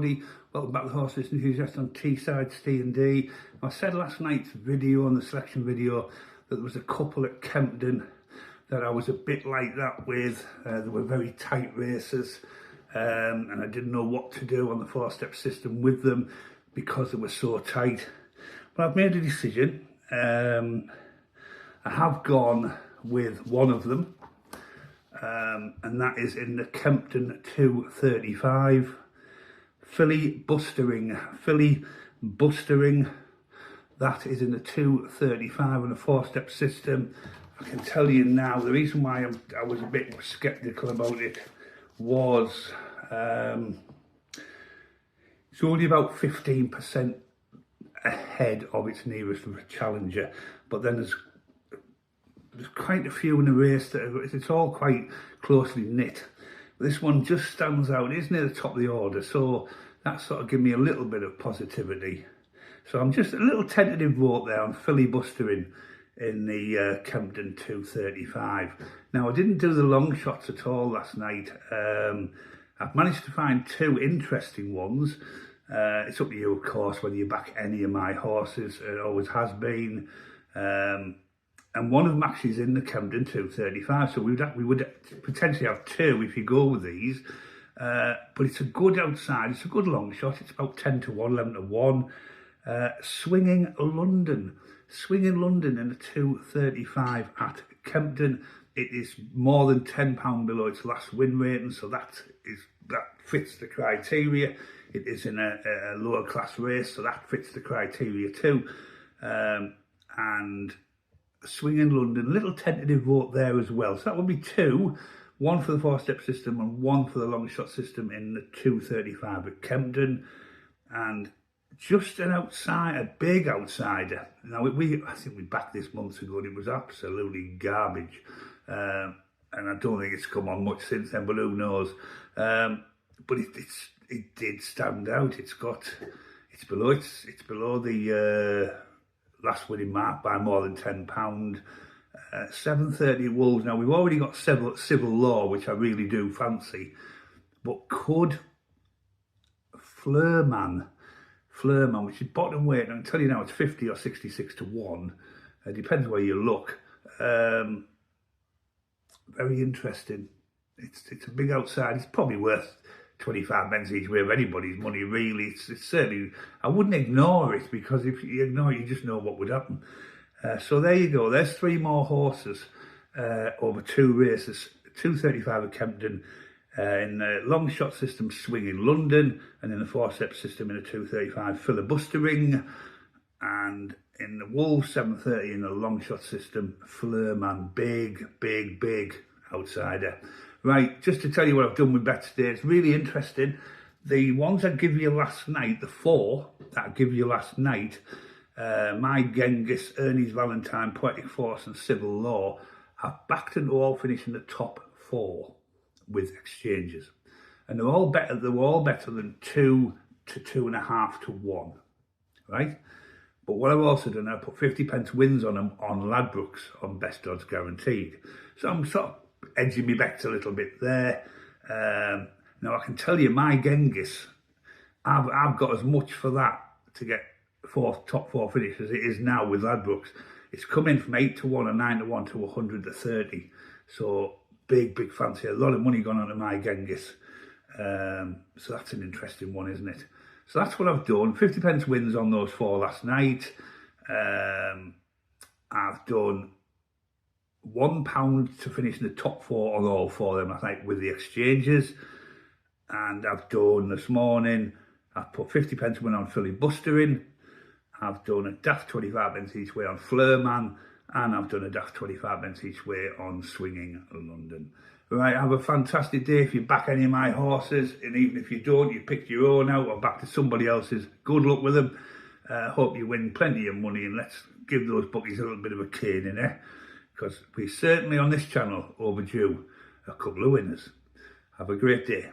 everybody, welcome back to the Horse Enthusiast on Teesside, Ste&Dee. I said last night's video, on the selection video, that there was a couple at Kempton that I was a bit like that with. They were very tight races, and I didn't know what to do on the four-step system with them because they were so tight. But I've made a decision. I have gone with one of them, and that is in the Kempton 235 filly bustering. That is in the 235 on a four-step system. I can tell you now, the reason why I was a bit sceptical about it was it's only about 15% ahead of its nearest challenger, but then there's quite a few in the race that it's all quite closely knit. This one just stands out, it's near the top of the order, so that sort of gives me a little bit of positivity. So I'm just a little tentative vote there on filibustering in the Kempton 235. Now, I didn't do the long shots at all last night. I've managed to find two interesting ones. It's up to you, of course, whether you back any of my horses. It always has been. And one of them actually is in the Kempton 235, so we would potentially have two if you go with these. But it's a good outside, it's a good long shot. It's about 10 to 1, 11 to 1. Swinging London in the 235 at Kempton. It is more than £10 below its last win rating, so that fits the criteria. It is in a lower class race, so that fits the criteria too. And Swinging London, little tentative vote there as well. So that would be two, one for the four-step system and one for the long shot system in the 235 at Kempton. And just an outside, a big outsider. Now, I think we backed this months ago and it was absolutely garbage. And I don't think it's come on much since then, but who knows. But it did stand out. It's below the last winning mark by more than £10. 7:30 Wolves. Now, we've already got civil law, which I really do fancy. But could Fleurman, which is bottom weight, and I can tell you now it's 50 or 66 to 1. It depends where you look. Very interesting. It's a big outside. It's probably worth 25 pence each way of anybody's money, really. It's certainly, I wouldn't ignore it, because if you ignore it, you just know what would happen. So there you go. There's three more horses over two races. 235 at Kempton, in the long shot system, Swinging London, and in the four-step system in the 235, filibustering, and in the Wolves 7:30 in the long shot system, Fleurman. Big outsider. Right, just to tell you what I've done with bets today, it's really interesting. The ones I give you last night, the four that I give you last night, My Genghis, Ernie's Valentine, Poetic Force and Civil Law, I've backed them to all finish in the top four with exchanges. And they were all better than 2 to 2.5 to 1, right? But what I've also done, I put 50 pence wins on them on Ladbrokes on best odds guaranteed. So I'm sort of edging me back a little bit there. Now I can tell you, My Genghis, I've got as much for that to get top four finish as it is now with Ladbrokes. It's come in from 8 to 1 and 9 to 1 to 100 to 30. So big fancy. A lot of money gone on to My Genghis. So that's an interesting one, isn't it? So that's what I've done. 50 pence wins on those four last night. I've done £1 to finish in the top four on all four of them, I think, with the exchanges. And I've done this morning, I've put 50 pence win on filibustering. I've done a daft 25 pence each way on Fleurman, and I've done a daft 25 pence each way on Swinging London. Right, have a fantastic day if you back any of my horses, and even if you don't, you pick your own out or back to somebody else's. Good luck with them. Hope you win plenty of money, and let's give those bookies a little bit of a cane in there, because we certainly on this channel overdue a couple of winners. Have a great day.